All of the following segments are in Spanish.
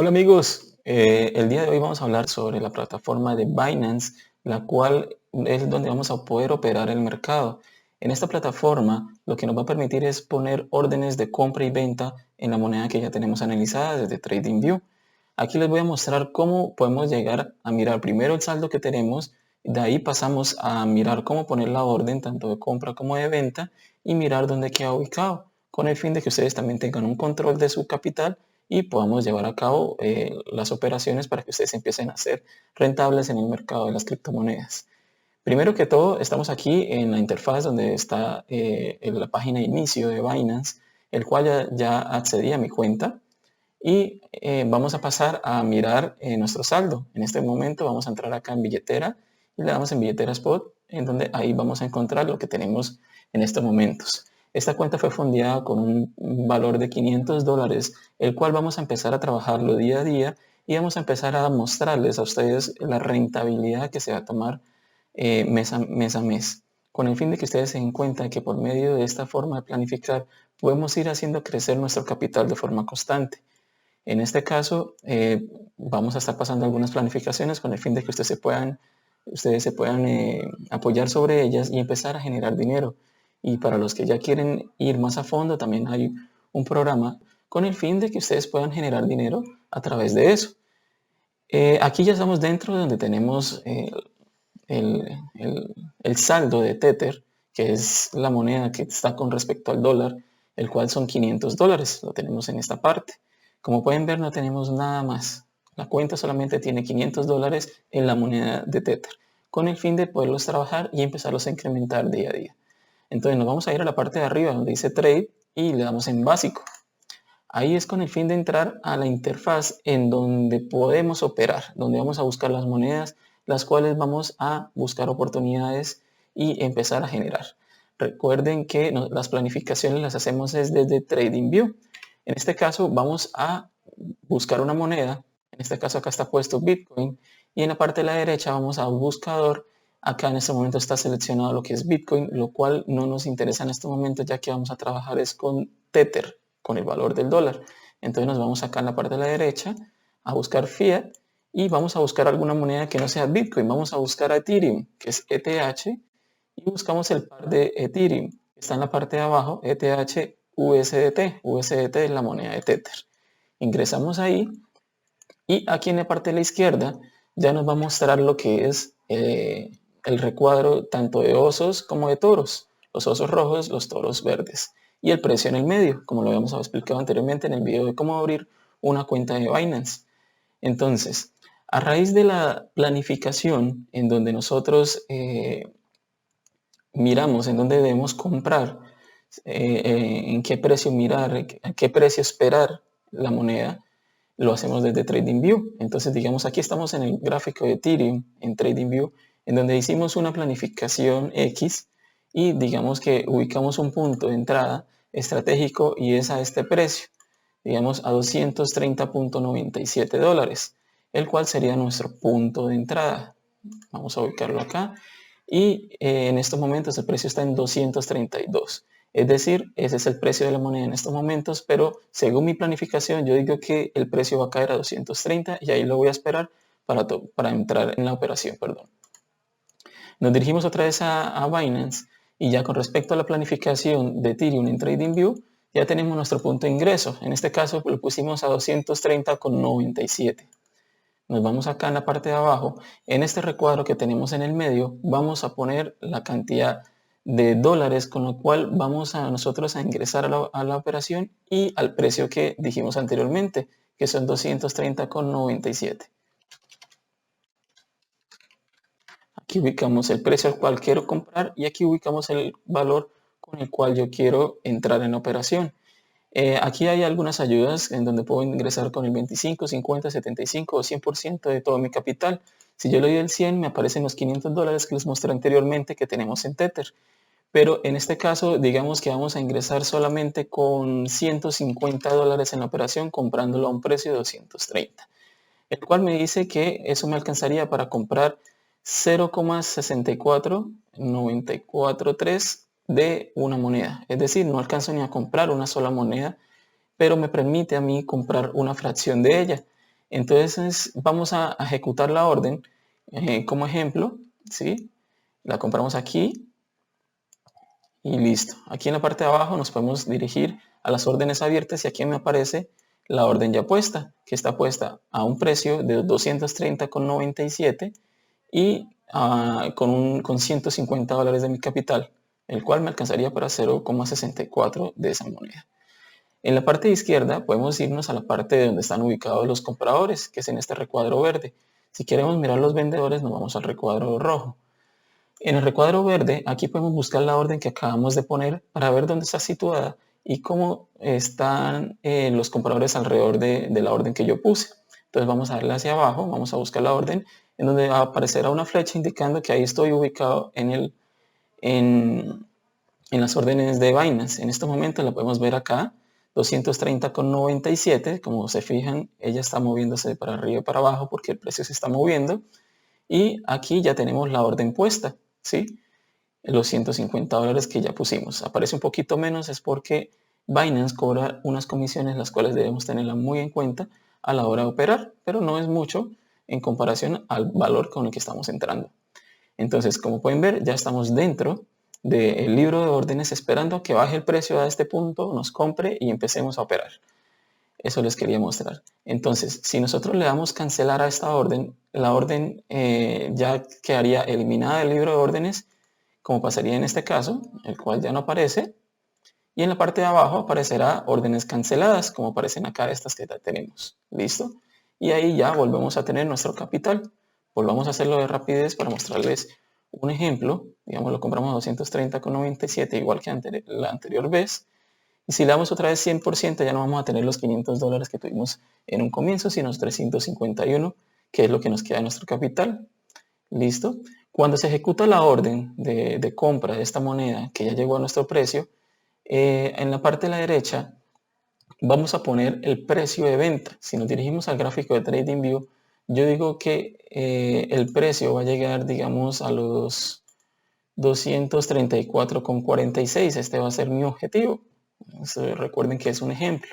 Hola amigos, el día de hoy vamos a hablar sobre la plataforma de Binance, la cual es donde vamos a poder operar el mercado. En esta plataforma lo que nos va a permitir es poner órdenes de compra y venta en la moneda que ya tenemos analizada desde TradingView. Aquí les voy a mostrar cómo podemos llegar a mirar primero el saldo que tenemos, de ahí pasamos a mirar cómo poner la orden tanto de compra como de venta y mirar dónde queda ubicado, con el fin de que ustedes también tengan un control de su capital y podamos llevar a cabo las operaciones para que ustedes empiecen a ser rentables en el mercado de las criptomonedas. Primero que todo, estamos aquí en la interfaz donde está en la página de inicio de Binance, el cual ya accedí a mi cuenta y vamos a pasar a mirar nuestro saldo. En este momento vamos a entrar acá en billetera y le damos en billetera spot, en donde ahí vamos a encontrar lo que tenemos en estos momentos. Esta cuenta fue fondeada con un valor de $500, el cual vamos a empezar a trabajarlo día a día y vamos a empezar a mostrarles a ustedes la rentabilidad que se va a tomar mes a mes, con el fin de que ustedes se den cuenta que por medio de esta forma de planificar podemos ir haciendo crecer nuestro capital de forma constante. En este caso, vamos a estar pasando algunas planificaciones con el fin de que ustedes se puedan apoyar sobre ellas y empezar a generar dinero. Y para los que ya quieren ir más a fondo, también hay un programa con el fin de que ustedes puedan generar dinero a través de eso. Aquí ya estamos dentro de donde tenemos el saldo de Tether, que es la moneda que está con respecto al dólar, el cual son $500. Lo tenemos en esta parte. Como pueden ver, no tenemos nada más. La cuenta solamente tiene $500 en la moneda de Tether, con el fin de poderlos trabajar y empezarlos a incrementar día a día. Entonces nos vamos a ir a la parte de arriba donde dice Trade y le damos en básico. Ahí es con el fin de entrar a la interfaz en donde podemos operar, donde vamos a buscar las monedas, las cuales vamos a buscar oportunidades y empezar a generar. Recuerden que las planificaciones las hacemos desde TradingView. En este caso vamos a buscar una moneda, en este caso acá está puesto Bitcoin, y en la parte de la derecha vamos a buscador. Acá en este momento está seleccionado lo que es Bitcoin, lo cual no nos interesa en este momento, ya que vamos a trabajar es con Tether, con el valor del dólar. Entonces nos vamos acá en la parte de la derecha a buscar Fiat y vamos a buscar alguna moneda que no sea Bitcoin. Vamos a buscar a Ethereum, que es ETH, y buscamos el par de Ethereum. Está en la parte de abajo, ETH USDT. USDT es la moneda de Tether. Ingresamos ahí y aquí en la parte de la izquierda ya nos va a mostrar lo que es el recuadro tanto de osos como de toros. Los osos rojos, los toros verdes. Y el precio en el medio, como lo habíamos explicado anteriormente en el video de cómo abrir una cuenta de Binance. Entonces, a raíz de la planificación en donde nosotros miramos en dónde debemos comprar, en qué precio mirar, a qué precio esperar la moneda, lo hacemos desde TradingView. Entonces, digamos, aquí estamos en el gráfico de Ethereum en TradingView, en donde hicimos una planificación X y digamos que ubicamos un punto de entrada estratégico y es a este precio, digamos a $230.97, el cual sería nuestro punto de entrada. Vamos a ubicarlo acá y en estos momentos el precio está en 232. Es decir, ese es el precio de la moneda en estos momentos, pero según mi planificación yo digo que el precio va a caer a 230 y ahí lo voy a esperar para entrar en la operación. Perdón. Nos dirigimos otra vez a Binance y ya con respecto a la planificación de Ethereum en TradingView, ya tenemos nuestro punto de ingreso. En este caso lo pusimos a 230,97. Nos vamos acá en la parte de abajo. En este recuadro que tenemos en el medio, vamos a poner la cantidad de dólares con lo cual vamos a nosotros a ingresar a la operación y al precio que dijimos anteriormente, que son 230,97. Aquí ubicamos el precio al cual quiero comprar y aquí ubicamos el valor con el cual yo quiero entrar en la operación. Aquí hay algunas ayudas en donde puedo ingresar con el 25, 50, 75 o 100% de todo mi capital. Si yo le doy el 100, me aparecen los $500 que les mostré anteriormente que tenemos en Tether. Pero en este caso, digamos que vamos a ingresar solamente con $150 en la operación, comprándolo a un precio de 230, el cual me dice que eso me alcanzaría para comprar 0,64943 de una moneda. Es decir, no alcanzo ni a comprar una sola moneda, pero me permite a mí comprar una fracción de ella. Entonces vamos a ejecutar la orden como ejemplo, ¿sí? La compramos aquí y listo. Aquí en la parte de abajo nos podemos dirigir a las órdenes abiertas y aquí me aparece la orden ya puesta, que está puesta a un precio de 230,97 y con $150 de mi capital, el cual me alcanzaría para 0,64 de esa moneda. En la parte de izquierda podemos irnos a la parte de donde están ubicados los compradores, que es en este recuadro verde. Si queremos mirar los vendedores, nos vamos al recuadro rojo. En el recuadro verde, aquí podemos buscar la orden que acabamos de poner para ver dónde está situada y cómo están los compradores alrededor de la orden que yo puse. Entonces vamos a darle hacia abajo, vamos a buscar la orden en donde aparecerá una flecha indicando que ahí estoy ubicado en las órdenes de Binance. En estos momentos la podemos ver acá, 230,97. Como se fijan, ella está moviéndose para arriba y para abajo porque el precio se está moviendo. Y aquí ya tenemos la orden puesta, ¿sí? Los $150 que ya pusimos. Aparece un poquito menos, es porque Binance cobra unas comisiones las cuales debemos tenerla muy en cuenta a la hora de operar, pero no es mucho en comparación al valor con el que estamos entrando. Entonces, como pueden ver, ya estamos dentro del libro de órdenes esperando que baje el precio a este punto, nos compre y empecemos a operar. Eso les quería mostrar. Entonces, si nosotros le damos cancelar a esta orden, la orden ya quedaría eliminada del libro de órdenes, como pasaría en este caso, el cual ya no aparece. Y en la parte de abajo aparecerá órdenes canceladas, como aparecen acá estas que ya tenemos. ¿Listo? Y ahí ya volvemos a tener nuestro capital. Volvamos a hacerlo de rapidez para mostrarles un ejemplo. Digamos, lo compramos a 230,97, igual que la anterior vez. Y si le damos otra vez 100%, ya no vamos a tener los $500 que tuvimos en un comienzo, sino los 351, que es lo que nos queda de nuestro capital. ¿Listo? Cuando se ejecuta la orden de compra de esta moneda, que ya llegó a nuestro precio, en la parte de la derecha vamos a poner el precio de venta. Si nos dirigimos al gráfico de TradingView, yo digo que el precio va a llegar, digamos, a los 234,46. Este va a ser mi objetivo. Recuerden que es un ejemplo.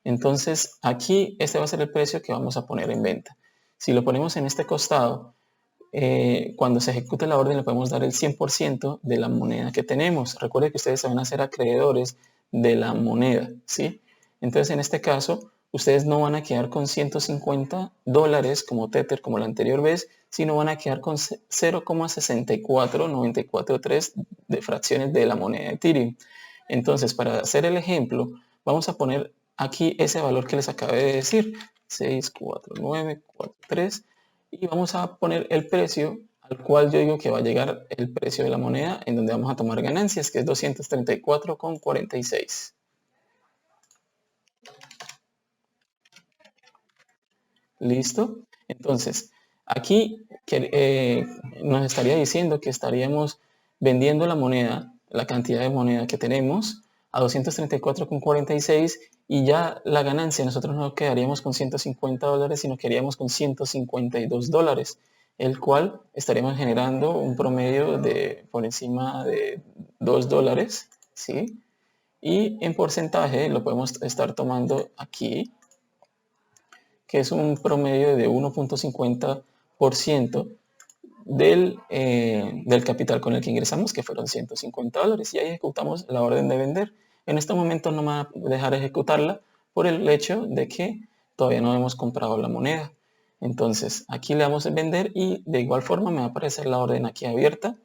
Entonces, aquí este va a ser el precio que vamos a poner en venta. Si lo ponemos en este costado, cuando se ejecute la orden le podemos dar el 100% de la moneda que tenemos. Recuerden que ustedes se van a hacer acreedores de la moneda, ¿sí? Entonces, en este caso, ustedes no van a quedar con $150 como Tether, como la anterior vez, sino van a quedar con 0,64943 de fracciones de la moneda de Ethereum. Entonces, para hacer el ejemplo, vamos a poner aquí ese valor que les acabé de decir, 64943, y vamos a poner el precio al cual yo digo que va a llegar el precio de la moneda en donde vamos a tomar ganancias, que es 234,46. ¿Listo? Entonces, aquí nos estaría diciendo que estaríamos vendiendo la moneda, la cantidad de moneda que tenemos, a 234,46, y ya la ganancia, nosotros no quedaríamos con $150, sino quedaríamos con $152, el cual estaríamos generando un promedio de por encima de $2, ¿sí? Y en porcentaje lo podemos estar tomando aquí, que es un promedio de 1,50% del capital con el que ingresamos, que fueron $150, y ahí ejecutamos la orden de vender. En este momento no me va a dejar ejecutarla por el hecho de que todavía no hemos comprado la moneda. Entonces aquí le damos en vender y de igual forma me va a aparecer la orden aquí abierta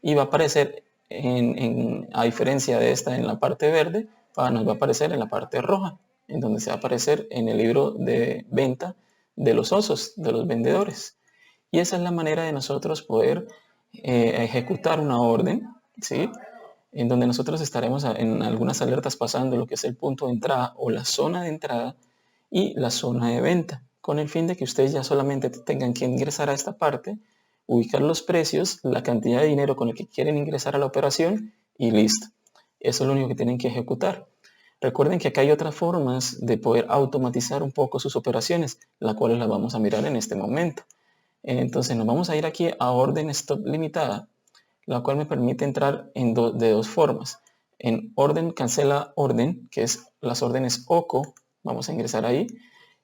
y va a aparecer, a diferencia de esta en la parte verde, nos va a aparecer en la parte roja, en donde se va a aparecer en el libro de venta de los osos, de los vendedores. Y esa es la manera de nosotros poder ejecutar una orden, ¿sí? En donde nosotros estaremos en algunas alertas pasando lo que es el punto de entrada o la zona de entrada y la zona de venta, con el fin de que ustedes ya solamente tengan que ingresar a esta parte, ubicar los precios, la cantidad de dinero con el que quieren ingresar a la operación y listo. Eso es lo único que tienen que ejecutar. Recuerden que acá hay otras formas de poder automatizar un poco sus operaciones, las cuales las vamos a mirar en este momento. Entonces nos vamos a ir aquí a orden stop limitada, la cual me permite entrar de dos formas. En orden cancela orden, que es las órdenes OCO, vamos a ingresar ahí,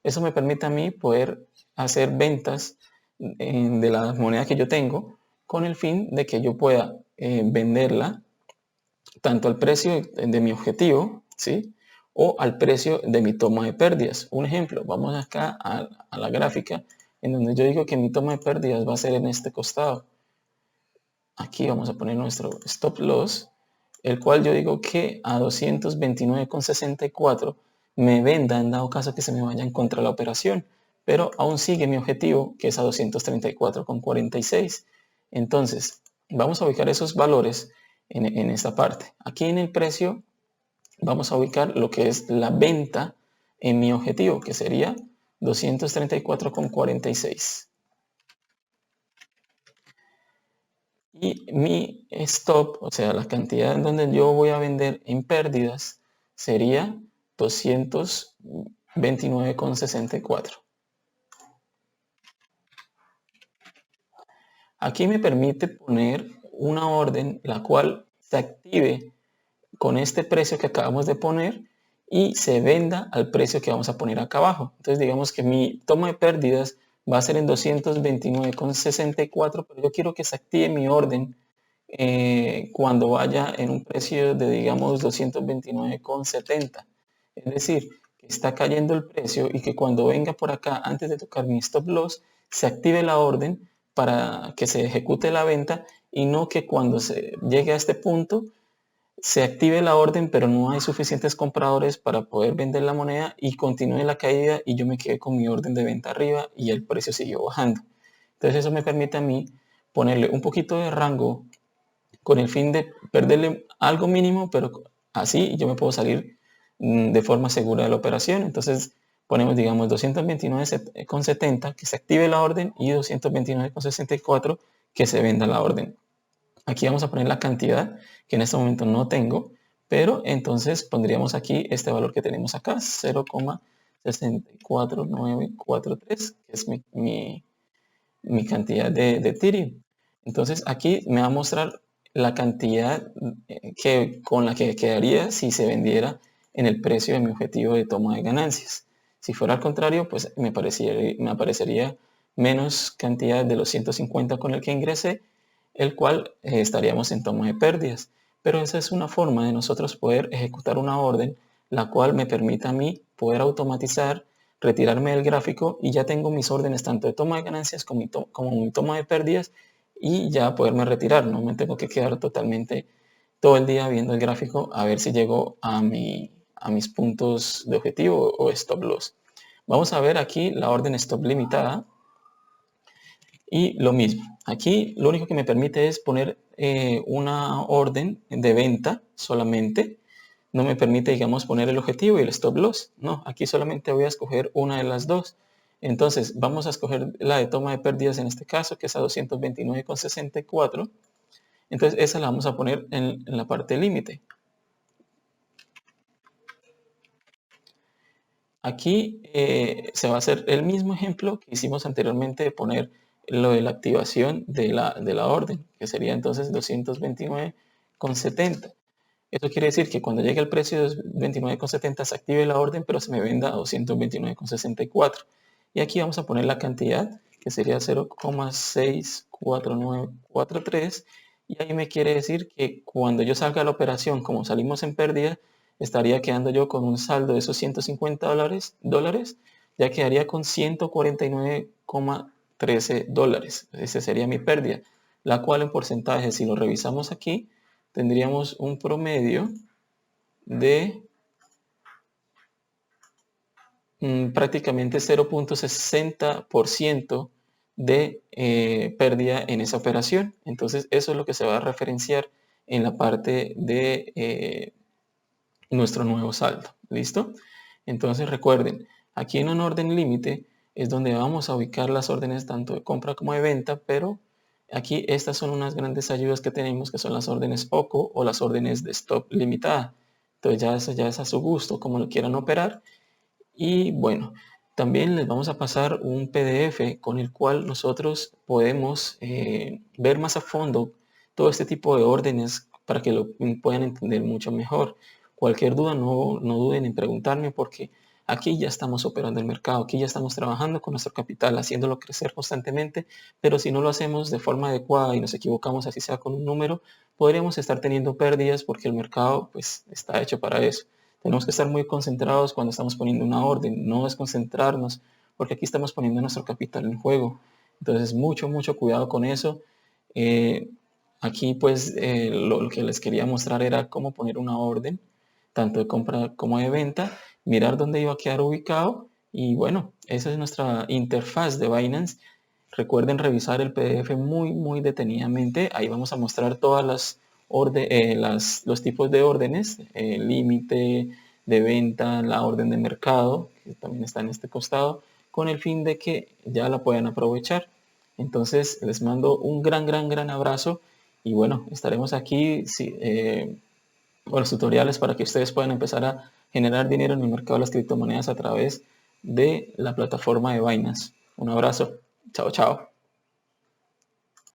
Eso me permite a mí poder hacer ventas de la moneda que yo tengo con el fin de que yo pueda venderla tanto al precio de mi objetivo, ¿sí? O al precio de mi toma de pérdidas. Un ejemplo, vamos acá a la gráfica en donde yo digo que mi toma de pérdidas va a ser en este costado. Aquí vamos a poner nuestro stop loss, el cual yo digo que a 229,64 me venda en dado caso que se me vaya en contra de la operación, pero aún sigue mi objetivo, que es a 234,46. Entonces, vamos a ubicar esos valores en esta parte. Aquí en el precio vamos a ubicar lo que es la venta en mi objetivo, que sería 234,46. Y mi stop, o sea, la cantidad en donde yo voy a vender en pérdidas, sería 229,64. Aquí me permite poner una orden la cual se active con este precio que acabamos de poner y se venda al precio que vamos a poner acá abajo. Entonces digamos que mi toma de pérdidas va a ser en 229,64, pero yo quiero que se active mi orden cuando vaya en un precio de, digamos, 229,70. Es decir, que está cayendo el precio y que cuando venga por acá, antes de tocar mi stop loss, se active la orden para que se ejecute la venta y no que cuando se llegue a este punto se active la orden, pero no hay suficientes compradores para poder vender la moneda y continúe la caída y yo me quedé con mi orden de venta arriba y el precio siguió bajando. Entonces eso me permite a mí ponerle un poquito de rango con el fin de perderle algo mínimo, pero así yo me puedo salir de forma segura de la operación. Entonces ponemos, digamos, 229,70 que se active la orden y 229,64 que se venda la orden. Aquí vamos a poner la cantidad que en este momento no tengo, pero entonces pondríamos aquí este valor que tenemos acá, 0,64943, que es mi cantidad de Ethereum. Entonces aquí me va a mostrar la cantidad con la que quedaría si se vendiera en el precio de mi objetivo de toma de ganancias. Si fuera al contrario, pues me aparecería menos cantidad de los 150 con el que ingresé, el cual estaríamos en toma de pérdidas. Pero esa es una forma de nosotros poder ejecutar una orden, la cual me permita a mí poder automatizar, retirarme del gráfico y ya tengo mis órdenes tanto de toma de ganancias como mi toma de pérdidas y ya poderme retirar. No me tengo que quedar totalmente todo el día viendo el gráfico a ver si llego a mis puntos de objetivo o stop loss. Vamos a ver aquí la orden stop limitada y lo mismo. Aquí lo único que me permite es poner una orden de venta solamente. No me permite, digamos, poner el objetivo y el stop loss. No, aquí solamente voy a escoger una de las dos. Entonces, vamos a escoger la de toma de pérdidas en este caso, que es a 229,64. Entonces, esa la vamos a poner en la parte límite. Aquí se va a hacer el mismo ejemplo que hicimos anteriormente de poner lo de la activación de la orden, que sería entonces 229,70. Eso quiere decir que cuando llegue el precio de 29,70 se active la orden, pero se me venda a 229,64. Y aquí vamos a poner la cantidad, que sería 0,64943. Y ahí me quiere decir que cuando yo salga a la operación, como salimos en pérdida, estaría quedando yo con un saldo de esos 150 dólares, ya quedaría con 149,13 dólares. Esa sería mi pérdida, la cual en porcentaje, si lo revisamos aquí, tendríamos un promedio de prácticamente 0,60% de pérdida en esa operación. Entonces eso es lo que se va a referenciar en la parte de nuestro nuevo saldo. ¿Listo? Entonces recuerden, aquí en un orden límite es donde vamos a ubicar las órdenes tanto de compra como de venta, pero aquí estas son unas grandes ayudas que tenemos, que son las órdenes OCO o las órdenes de stop limitada. Entonces ya es a su gusto, como lo quieran operar. Y bueno, también les vamos a pasar un PDF con el cual nosotros podemos ver más a fondo todo este tipo de órdenes para que lo puedan entender mucho mejor. Cualquier duda no duden en preguntarme porque aquí ya estamos operando el mercado, aquí ya estamos trabajando con nuestro capital, haciéndolo crecer constantemente, pero si no lo hacemos de forma adecuada y nos equivocamos, así sea con un número, podríamos estar teniendo pérdidas porque el mercado pues está hecho para eso. Tenemos que estar muy concentrados cuando estamos poniendo una orden, no desconcentrarnos, porque aquí estamos poniendo nuestro capital en juego. Entonces, mucho cuidado con eso. Eh, Aquí pues lo que les quería mostrar era cómo poner una orden, tanto de compra como de venta, mirar dónde iba a quedar ubicado y bueno, esa es nuestra interfaz de Binance. Recuerden revisar el PDF muy detenidamente, ahí vamos a mostrar todas los tipos de órdenes, límite de venta, la orden de mercado, que también está en este costado, con el fin de que ya la puedan aprovechar. Entonces les mando un gran abrazo y bueno, estaremos aquí con los tutoriales para que ustedes puedan empezar a generar dinero en el mercado de las criptomonedas a través de la plataforma de Binance. Un abrazo. Chao.